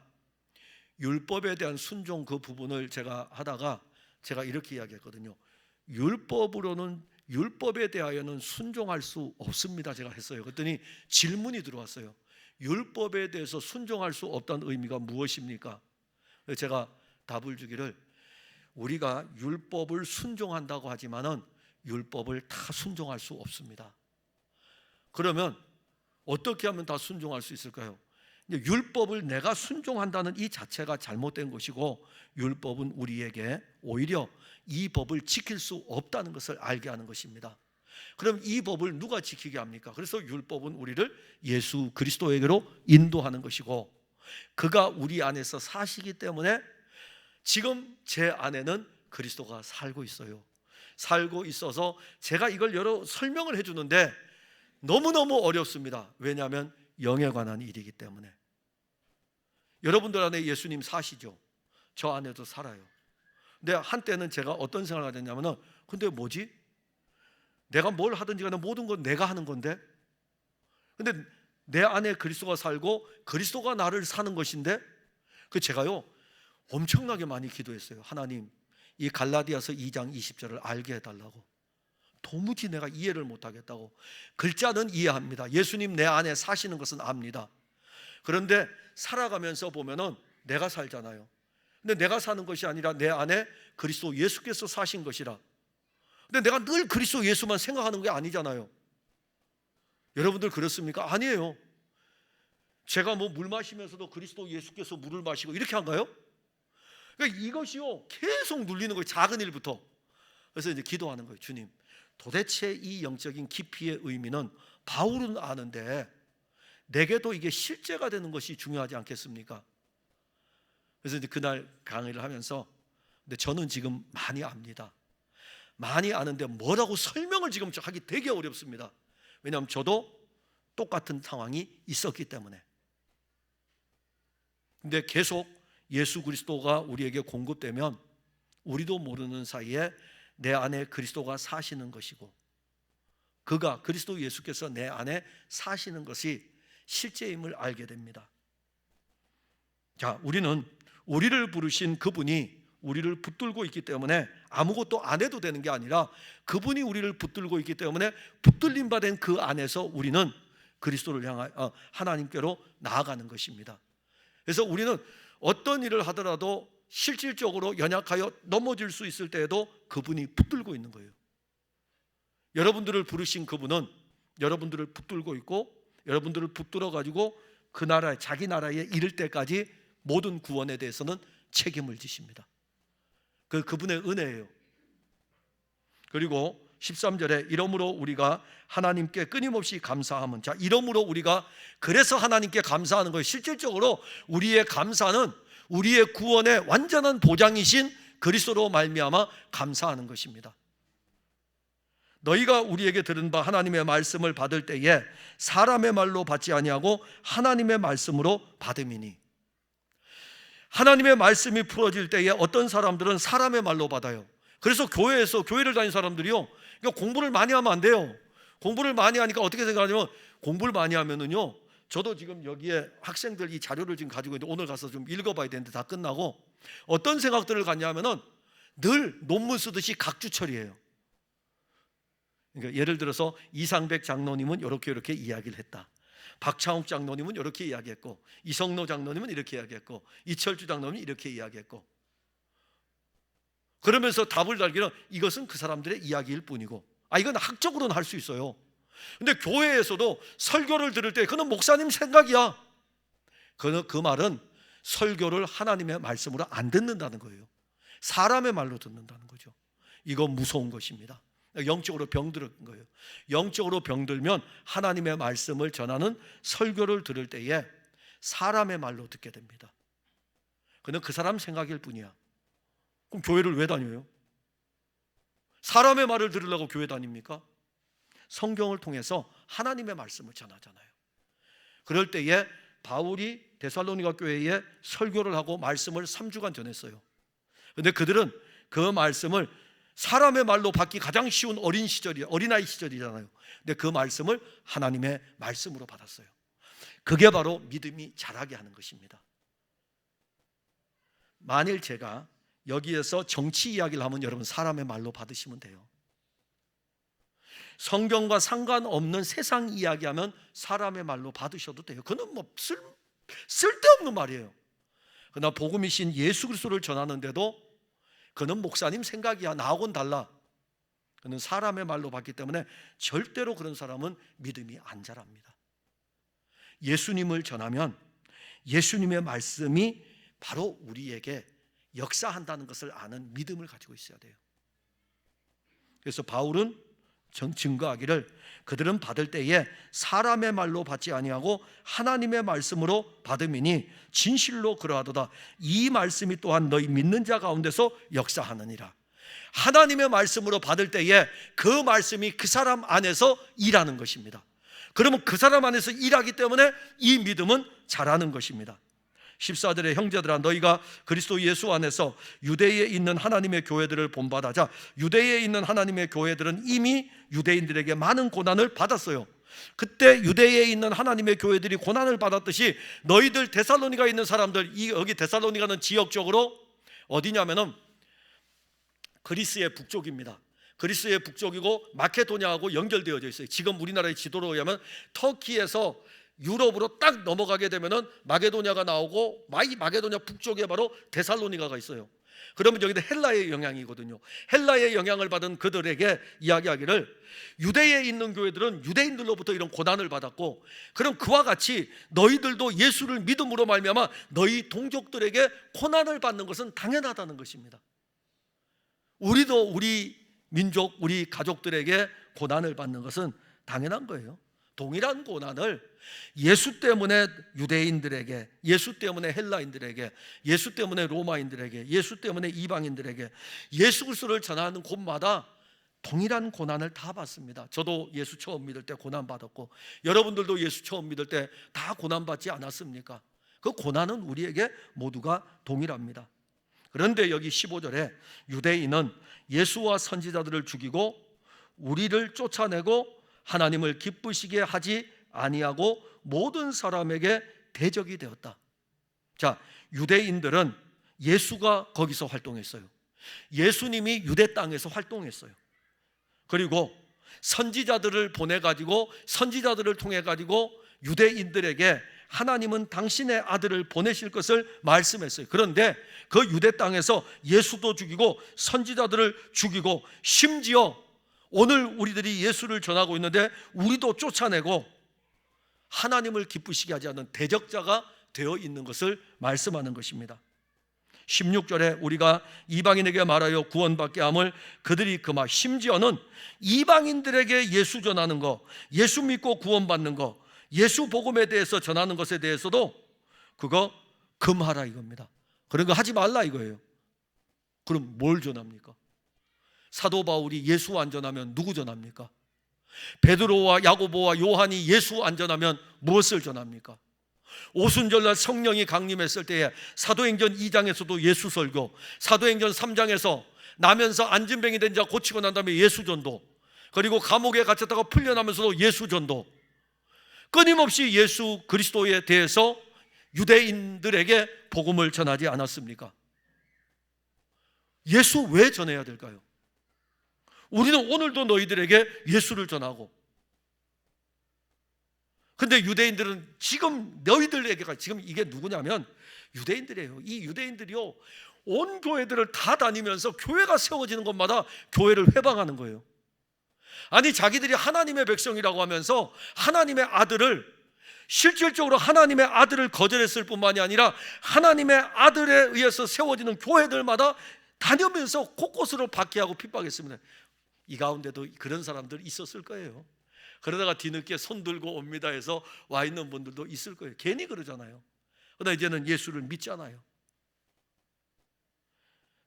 율법에 대한 순종 그 부분을 제가 하다가 제가 이렇게 이야기했거든요. 율법에 대하여는 순종할 수 없습니다, 제가 했어요. 그랬더니 질문이 들어왔어요. 율법에 대해서 순종할 수 없다는 의미가 무엇입니까? 제가 답을 주기를, 우리가 율법을 순종한다고 하지만은 율법을 다 순종할 수 없습니다. 그러면 어떻게 하면 다 순종할 수 있을까요? 율법을 내가 순종한다는 이 자체가 잘못된 것이고, 율법은 우리에게 오히려 이 법을 지킬 수 없다는 것을 알게 하는 것입니다. 그럼 이 법을 누가 지키게 합니까? 그래서 율법은 우리를 예수 그리스도에게로 인도하는 것이고, 그가 우리 안에서 사시기 때문에 지금 제 안에는 그리스도가 살고 있어요. 살고 있어서 제가 이걸 여러 설명을 해주는데 너무너무 어렵습니다. 왜냐하면 영에 관한 일이기 때문에. 여러분들 안에 예수님 사시죠? 저 안에도 살아요. 근데 한때는 제가 어떤 생각을 하냐면은, 근데 뭐지? 내가 뭘 하든지 간에 모든 건 내가 하는 건데, 근데 내 안에 그리스도가 살고 그리스도가 나를 사는 것인데, 제가요 엄청나게 많이 기도했어요. 하나님, 이 갈라디아서 2장 20절을 알게 해달라고. 도무지 내가 이해를 못하겠다고. 글자는 이해합니다. 예수님 내 안에 사시는 것은 압니다. 그런데 살아가면서 보면은 내가 살잖아요. 근데 내가 사는 것이 아니라 내 안에 그리스도 예수께서 사신 것이라. 근데 내가 늘 그리스도 예수만 생각하는 게 아니잖아요. 여러분들 그렇습니까? 아니에요. 제가 뭐 물 마시면서도 그리스도 예수께서 물을 마시고 이렇게 한가요? 그러니까 이것이요 계속 눌리는 거예요. 작은 일부터. 그래서 이제 기도하는 거예요. 주님, 도대체 이 영적인 깊이의 의미는 바울은 아는데 내게도 이게 실제가 되는 것이 중요하지 않겠습니까? 그래서 이제 그날 강의를 하면서, 근데 저는 지금 많이 압니다. 많이 아는데 뭐라고 설명을 지금 하기 되게 어렵습니다. 왜냐하면 저도 똑같은 상황이 있었기 때문에. 근데 계속 예수 그리스도가 우리에게 공급되면 우리도 모르는 사이에 내 안에 그리스도가 사시는 것이고, 그가 그리스도 예수께서 내 안에 사시는 것이 실제임을 알게 됩니다. 자, 우리는 우리를 부르신 그분이 우리를 붙들고 있기 때문에 아무것도 안 해도 되는 게 아니라 그분이 우리를 붙들고 있기 때문에 붙들림 받은 그 안에서 우리는 그리스도를 향하여 하나님께로 나아가는 것입니다. 그래서 우리는 어떤 일을 하더라도 실질적으로 연약하여 넘어질 수 있을 때에도 그분이 붙들고 있는 거예요. 여러분들을 부르신 그분은 여러분들을 붙들고 있고, 여러분들을 붙들어 가지고 그 나라에, 자기 나라에 이를 때까지 모든 구원에 대해서는 책임을 지십니다. 그분의 은혜예요. 그리고 13절에 이러므로 우리가 하나님께 끊임없이 감사함은, 자, 이러므로 우리가, 그래서 하나님께 감사하는 거예요. 실질적으로 우리의 감사는 우리의 구원의 완전한 보장이신 그리스도로 말미암아 감사하는 것입니다. 너희가 우리에게 들은 바 하나님의 말씀을 받을 때에 사람의 말로 받지 아니하고 하나님의 말씀으로 받음이니. 하나님의 말씀이 풀어질 때에 어떤 사람들은 사람의 말로 받아요. 그래서 교회를 다니는 사람들이요, 그러니까 공부를 많이 하면 안 돼요. 공부를 많이 하니까 어떻게 생각하냐면, 공부를 많이 하면은요, 저도 지금 여기에 학생들 이 자료를 지금 가지고 있는데 오늘 가서 좀 읽어봐야 되는데 다 끝나고 어떤 생각들을 갖냐면은 늘 논문 쓰듯이 각주 처리해요. 그러니까 예를 들어서 이상백 장로님은 이렇게 이야기를 했다, 박창욱 장로님은 이렇게 이야기했고, 이성로 장로님은 이렇게 이야기했고, 이철주 장로님은 이렇게 이야기했고, 그러면서 답을 달기는 이것은 그 사람들의 이야기일 뿐이고, 이건 학적으로는 할 수 있어요. 근데 교회에서도 설교를 들을 때 그는 목사님 생각이야, 그 말은 설교를 하나님의 말씀으로 안 듣는다는 거예요. 사람의 말로 듣는다는 거죠. 이건 무서운 것입니다. 영적으로 병들은 거예요. 영적으로 병들면 하나님의 말씀을 전하는 설교를 들을 때에 사람의 말로 듣게 됩니다. 그는 그 사람 생각일 뿐이야. 그럼 교회를 왜 다녀요? 사람의 말을 들으려고 교회 다닙니까? 성경을 통해서 하나님의 말씀을 전하잖아요. 그럴 때에 바울이 데살로니가 교회에 설교를 하고 말씀을 3주간 전했어요. 그런데 그들은 그 말씀을 사람의 말로 받기 가장 쉬운 어린아이 시절이잖아요. 근데 그 말씀을 하나님의 말씀으로 받았어요. 그게 바로 믿음이 자라게 하는 것입니다. 만일 제가 여기에서 정치 이야기를 하면 여러분 사람의 말로 받으시면 돼요. 성경과 상관없는 세상 이야기하면 사람의 말로 받으셔도 돼요. 그건 뭐 쓸데없는 말이에요. 그러나 복음이신 예수 그리스도를 전하는데도 그는 목사님 생각이야, 나하고는 달라, 그는 사람의 말로 받기 때문에 절대로 그런 사람은 믿음이 안 자랍니다. 예수님을 전하면 예수님의 말씀이 바로 우리에게 역사한다는 것을 아는 믿음을 가지고 있어야 돼요. 그래서 바울은 증거하기를 그들은 받을 때에 사람의 말로 받지 아니하고 하나님의 말씀으로 받음이니 진실로 그러하도다. 이 말씀이 또한 너희 믿는 자 가운데서 역사하느니라. 하나님의 말씀으로 받을 때에 그 말씀이 그 사람 안에서 일하는 것입니다. 그러면 그 사람 안에서 일하기 때문에 이 믿음은 자라는 것입니다. 14절에 형제들아 너희가 그리스도 예수 안에서 유대에 있는 하나님의 교회들을 본받아. 자, 유대에 있는 하나님의 교회들은 이미 유대인들에게 많은 고난을 받았어요. 그때 유대에 있는 하나님의 교회들이 고난을 받았듯이 너희들 데살로니가에 있는 사람들, 여기 데살로니가는 지역적으로 어디냐면은 그리스의 북쪽입니다. 그리스의 북쪽이고 마케도냐하고 연결되어져 있어요. 지금 우리나라의 지도로 의하면 터키에서 유럽으로 딱 넘어가게 되면은 마게도냐가 나오고 마게도냐 북쪽에 바로 데살로니가가 있어요. 그러면 여기도 헬라의 영향이거든요. 헬라의 영향을 받은 그들에게 이야기하기를 유대에 있는 교회들은 유대인들로부터 이런 고난을 받았고, 그럼 그와 같이 너희들도 예수를 믿음으로 말미암아 너희 동족들에게 고난을 받는 것은 당연하다는 것입니다. 우리도 우리 민족, 우리 가족들에게 고난을 받는 것은 당연한 거예요. 동일한 고난을 예수 때문에 유대인들에게, 예수 때문에 헬라인들에게, 예수 때문에 로마인들에게, 예수 때문에 이방인들에게, 예수 그리스도를 전하는 곳마다 동일한 고난을 다 받습니다. 저도 예수 처음 믿을 때 고난 받았고, 여러분들도 예수 처음 믿을 때 다 고난 받지 않았습니까? 그 고난은 우리에게 모두가 동일합니다. 그런데 여기 15절에 유대인은 예수와 선지자들을 죽이고 우리를 쫓아내고 하나님을 기쁘시게 하지 아니하고 모든 사람에게 대적이 되었다. 자, 유대인들은 예수가 거기서 활동했어요. 예수님이 유대 땅에서 활동했어요. 그리고 선지자들을 보내가지고, 선지자들을 통해가지고 유대인들에게 하나님은 당신의 아들을 보내실 것을 말씀했어요. 그런데 그 유대 땅에서 예수도 죽이고 선지자들을 죽이고, 심지어 오늘 우리들이 예수를 전하고 있는데 우리도 쫓아내고 하나님을 기쁘시게 하지 않는 대적자가 되어 있는 것을 말씀하는 것입니다. 16절에 우리가 이방인에게 말하여 구원받게 함을 그들이 금하, 심지어는 이방인들에게 예수 전하는 거, 예수 믿고 구원받는 거, 예수 복음에 대해서 전하는 것에 대해서도 그거 금하라 이겁니다. 그런 거 하지 말라 이거예요. 그럼 뭘 전합니까? 사도 바울이 예수 안 전하면 누구 전합니까? 베드로와 야고보와 요한이 예수 안 전하면 무엇을 전합니까? 오순절날 성령이 강림했을 때에 사도행전 2장에서도 예수 설교, 사도행전 3장에서 나면서 안진뱅이 된 자 고치고 난 다음에 예수 전도, 그리고 감옥에 갇혔다가 풀려나면서도 예수 전도, 끊임없이 예수 그리스도에 대해서 유대인들에게 복음을 전하지 않았습니까? 예수 왜 전해야 될까요? 우리는 오늘도 너희들에게 예수를 전하고, 근데 유대인들은 지금 너희들에게가, 지금 이게 누구냐면 유대인들이에요. 이 유대인들이요, 온 교회들을 다 다니면서 교회가 세워지는 곳마다 교회를 회방하는 거예요. 아니, 자기들이 하나님의 백성이라고 하면서 하나님의 아들을, 실질적으로 하나님의 아들을 거절했을 뿐만이 아니라 하나님의 아들에 의해서 세워지는 교회들마다 다니면서 곳곳으로 박해하고 핍박했습니다. 이 가운데도 그런 사람들 있었을 거예요. 그러다가 뒤늦게 손 들고 옵니다 해서 와 있는 분들도 있을 거예요. 괜히 그러잖아요. 그러나 이제는 예수를 믿잖아요.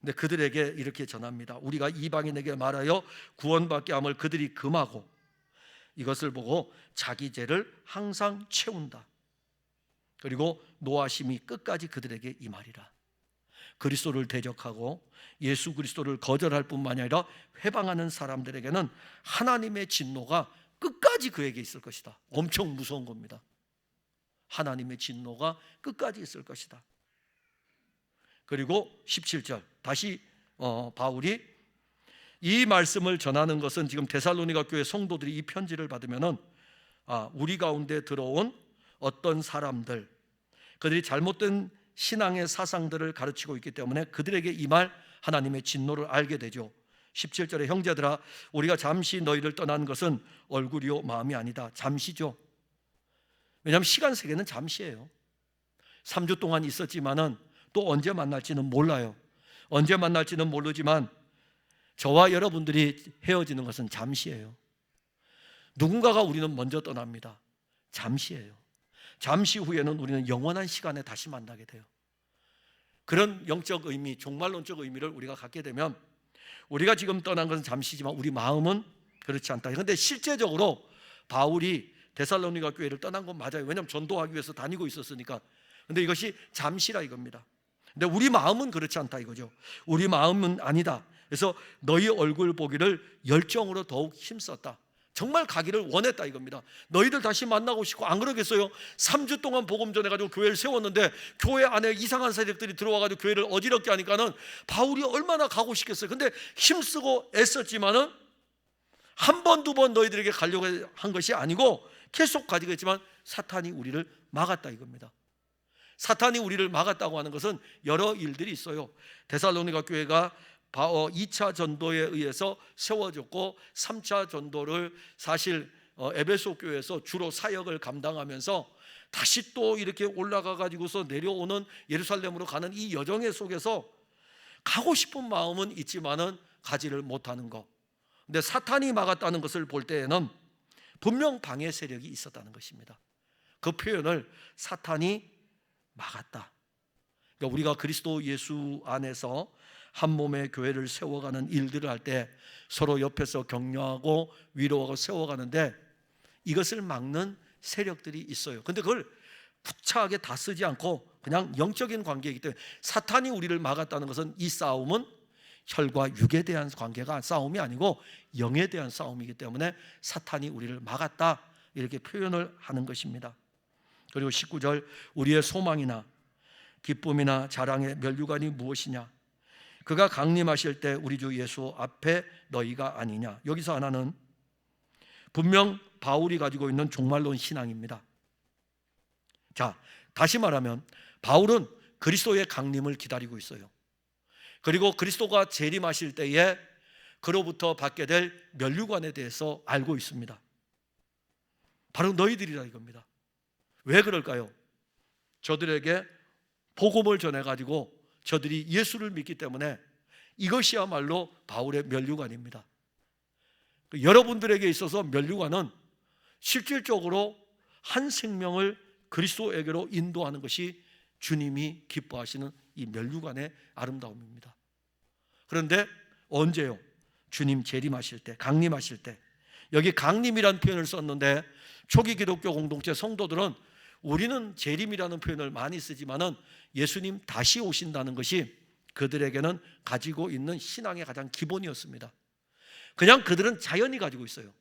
근데 그들에게 이렇게 전합니다. 우리가 이방인에게 말하여 구원받게 함을 그들이 금하고 이것을 보고 자기 죄를 항상 채운다. 그리고 노하심이 끝까지 그들에게 임하리라. 그리스도를 대적하고 예수 그리스도를 거절할 뿐만 아니라 회방하는 사람들에게는 하나님의 진노가 끝까지 그에게 있을 것이다. 엄청 무서운 겁니다. 하나님의 진노가 끝까지 있을 것이다. 그리고 17절 다시 바울이 이 말씀을 전하는 것은, 지금 데살로니가 교회 성도들이 이 편지를 받으면은 우리 가운데 들어온 어떤 사람들, 그들이 잘못된 신앙의 사상들을 가르치고 있기 때문에 그들에게 이 말 하나님의 진노를 알게 되죠. 17절에 형제들아 우리가 잠시 너희를 떠난 것은 얼굴이요 마음이 아니다. 잠시죠. 왜냐하면 시간 세계는 잠시예요. 3주 동안 있었지만은 또 언제 만날지는 몰라요. 언제 만날지는 모르지만 저와 여러분들이 헤어지는 것은 잠시예요. 누군가가 우리는 먼저 떠납니다. 잠시예요. 잠시 후에는 우리는 영원한 시간에 다시 만나게 돼요. 그런 영적 의미, 종말론적 의미를 우리가 갖게 되면 우리가 지금 떠난 것은 잠시지만 우리 마음은 그렇지 않다. 그런데 실제적으로 바울이 데살로니가 교회를 떠난 건 맞아요. 왜냐하면 전도하기 위해서 다니고 있었으니까. 그런데 이것이 잠시라 이겁니다. 근데 우리 마음은 그렇지 않다 이거죠. 우리 마음은 아니다. 그래서 너희 얼굴 보기를 열정으로 더욱 힘썼다. 정말 가기를 원했다 이겁니다. 너희들 다시 만나고 싶고, 안 그러겠어요? 3주 동안 복음 전해가지고 교회를 세웠는데 교회 안에 이상한 세력들이 들어와가지고 교회를 어지럽게 하니까는 바울이 얼마나 가고 싶겠어요. 근데 힘쓰고 애썼지만은 한 번, 두 번 너희들에게 가려고 한 것이 아니고 계속 가지고 있지만 사탄이 우리를 막았다 이겁니다. 사탄이 우리를 막았다고 하는 것은 여러 일들이 있어요. 데살로니가 교회가 2차 전도에 의해서 세워졌고 3차 전도를 사실 에베소 교회에서 주로 사역을 감당하면서 다시 또 이렇게 올라가 가지고서 내려오는 예루살렘으로 가는 이 여정의 속에서 가고 싶은 마음은 있지만은 가지를 못하는 것. 근데 사탄이 막았다는 것을 볼 때에는 분명 방해 세력이 있었다는 것입니다. 그 표현을 사탄이 막았다. 그러니까 우리가 그리스도 예수 안에서 한 몸의 교회를 세워가는 일들을 할 때 서로 옆에서 격려하고 위로하고 세워가는데 이것을 막는 세력들이 있어요. 근데 그걸 구차하게 다 쓰지 않고 그냥 영적인 관계이기 때문에 사탄이 우리를 막았다는 것은 이 싸움은 혈과 육에 대한 관계가 싸움이 아니고 영에 대한 싸움이기 때문에 사탄이 우리를 막았다 이렇게 표현을 하는 것입니다. 그리고 19절 우리의 소망이나 기쁨이나 자랑의 면류관이 무엇이냐? 그가 강림하실 때 우리 주 예수 앞에 너희가 아니냐? 여기서 하나는 분명 바울이 가지고 있는 종말론 신앙입니다. 자, 다시 말하면 바울은 그리스도의 강림을 기다리고 있어요. 그리고 그리스도가 재림하실 때에 그로부터 받게 될 면류관에 대해서 알고 있습니다. 바로 너희들이라 이겁니다. 왜 그럴까요? 저들에게 복음을 전해가지고 저들이 예수를 믿기 때문에 이것이야말로 바울의 면류관입니다. 여러분들에게 있어서 면류관은 실질적으로 한 생명을 그리스도에게로 인도하는 것이 주님이 기뻐하시는 이 면류관의 아름다움입니다. 그런데 언제요? 주님 재림하실 때, 강림하실 때. 여기 강림이라는 표현을 썼는데 초기 기독교 공동체 성도들은 우리는 재림이라는 표현을 많이 쓰지만은 예수님 다시 오신다는 것이 그들에게는 가지고 있는 신앙의 가장 기본이었습니다. 그냥 그들은 자연히 가지고 있어요.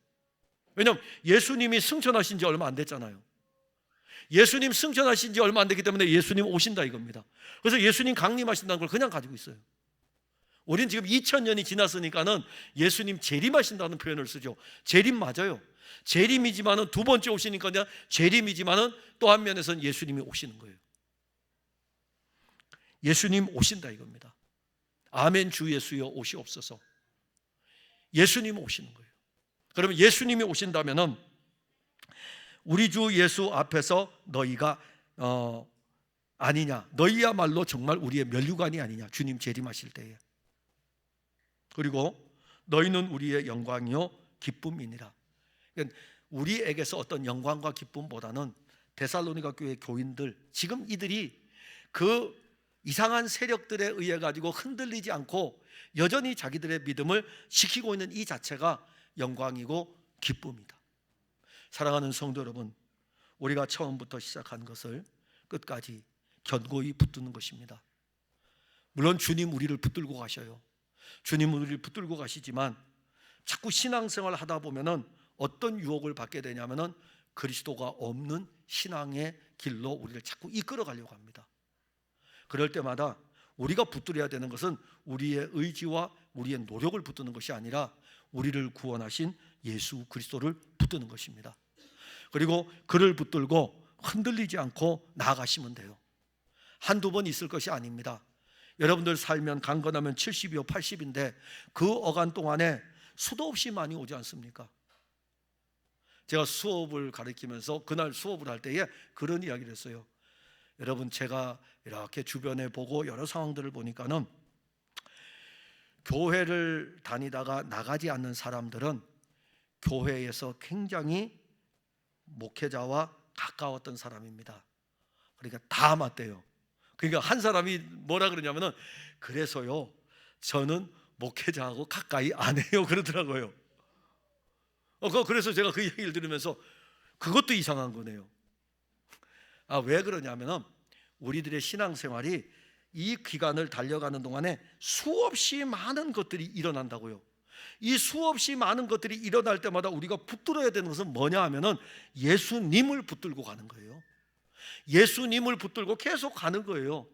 왜냐하면 예수님이 승천하신 지 얼마 안 됐잖아요. 예수님 승천하신 지 얼마 안 됐기 때문에 예수님 오신다 이겁니다. 그래서 예수님 강림하신다는 걸 그냥 가지고 있어요. 우린 지금 2000년이 지났으니까는 예수님 재림하신다는 표현을 쓰죠. 재림 맞아요. 재림이지만은 두 번째 오시니까 그냥 재림이지만은 또 한 면에서는 예수님이 오시는 거예요. 예수님 오신다 이겁니다. 아멘 주 예수여 오시옵소서. 예수님 오시는 거예요. 그러면 예수님이 오신다면은 우리 주 예수 앞에서 너희가 아니냐? 너희야말로 정말 우리의 면류관이 아니냐? 주님 재림하실 때에. 그리고 너희는 우리의 영광이요 기쁨이니라. 그러니까 우리에게서 어떤 영광과 기쁨보다는 데살로니가 교회 교인들 지금 이들이 그 이상한 세력들에 의해 가지고 흔들리지 않고 여전히 자기들의 믿음을 지키고 있는 이 자체가 영광이고 기쁨이다. 사랑하는 성도 여러분, 우리가 처음부터 시작한 것을 끝까지 견고히 붙드는 것입니다. 물론 주님 우리를 붙들고 가셔요. 주님 우리를 붙들고 가시지만 자꾸 신앙생활을 하다 보면은 어떤 유혹을 받게 되냐면은 그리스도가 없는 신앙의 길로 우리를 자꾸 이끌어 가려고 합니다. 그럴 때마다 우리가 붙들어야 되는 것은 우리의 의지와 우리의 노력을 붙드는 것이 아니라 우리를 구원하신 예수 그리스도를 붙드는 것입니다. 그리고 그를 붙들고 흔들리지 않고 나아가시면 돼요. 한두 번 있을 것이 아닙니다. 여러분들 살면 강건하면 70이요 80인데 그 어간 동안에 수도 없이 많이 오지 않습니까? 제가 수업을 가르치면서 그날 수업을 할 때에 그런 이야기를 했어요. 여러분 제가 이렇게 주변에 보고 여러 상황들을 보니까는 교회를 다니다가 나가지 않는 사람들은 교회에서 굉장히 목회자와 가까웠던 사람입니다. 그러니까 다 맞대요. 그러니까 한 사람이 뭐라 그러냐면은 그래서요 저는 목회자하고 가까이 안 해요 그러더라고요. 그래서 제가 그 얘기를 들으면서 그것도 이상한 거네요. 왜 그러냐면은 우리들의 신앙생활이 이 기간을 달려가는 동안에 수없이 많은 것들이 일어난다고요. 이 수없이 많은 것들이 일어날 때마다 우리가 붙들어야 되는 것은 뭐냐 하면은 예수님을 붙들고 가는 거예요. 예수님을 붙들고 계속 가는 거예요.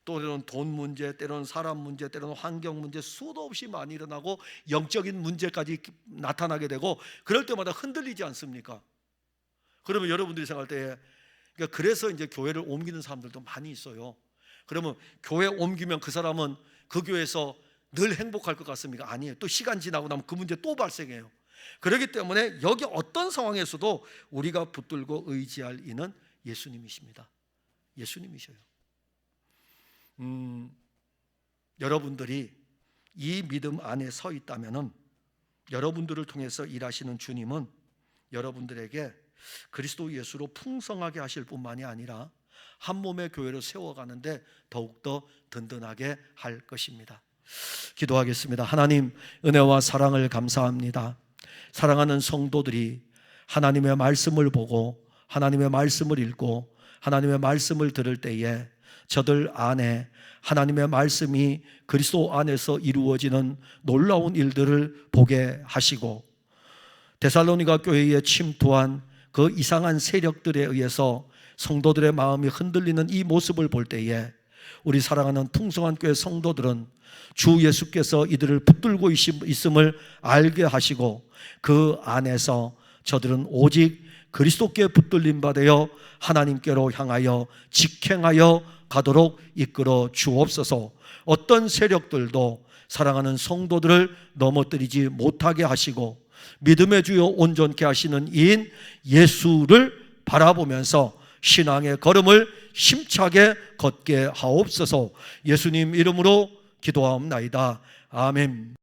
때로는 돈 문제, 때로는 사람 문제, 때로는 환경 문제 수도 없이 많이 일어나고 영적인 문제까지 나타나게 되고 그럴 때마다 흔들리지 않습니까? 그러면 여러분들이 생각할 때 그러니까 그래서 이제 교회를 옮기는 사람들도 많이 있어요. 그러면 교회 옮기면 그 사람은 그 교회에서 늘 행복할 것 같습니까? 아니에요. 또 시간 지나고 나면 그 문제 또 발생해요. 그렇기 때문에 여기 어떤 상황에서도 우리가 붙들고 의지할 이는 예수님이십니다. 예수님이셔요. 여러분들이 이 믿음 안에 서 있다면은 여러분들을 통해서 일하시는 주님은 여러분들에게 그리스도 예수로 풍성하게 하실 뿐만이 아니라 한 몸의 교회를 세워가는데 더욱더 든든하게 할 것입니다. 기도하겠습니다. 하나님, 은혜와 사랑을 감사합니다. 사랑하는 성도들이 하나님의 말씀을 보고 하나님의 말씀을 읽고 하나님의 말씀을 들을 때에 저들 안에 하나님의 말씀이 그리스도 안에서 이루어지는 놀라운 일들을 보게 하시고, 데살로니가 교회에 침투한 그 이상한 세력들에 의해서 성도들의 마음이 흔들리는 이 모습을 볼 때에 우리 사랑하는 풍성한 교회 성도들은 주 예수께서 이들을 붙들고 있음을 알게 하시고, 그 안에서 저들은 오직 그리스도께 붙들림 받아 하나님께로 향하여 직행하여 가도록 이끌어 주옵소서. 어떤 세력들도 사랑하는 성도들을 넘어뜨리지 못하게 하시고 믿음의 주요 온전케 하시는 이인 예수를 바라보면서 신앙의 걸음을 힘차게 걷게 하옵소서. 예수님 이름으로 기도하옵나이다. 아멘.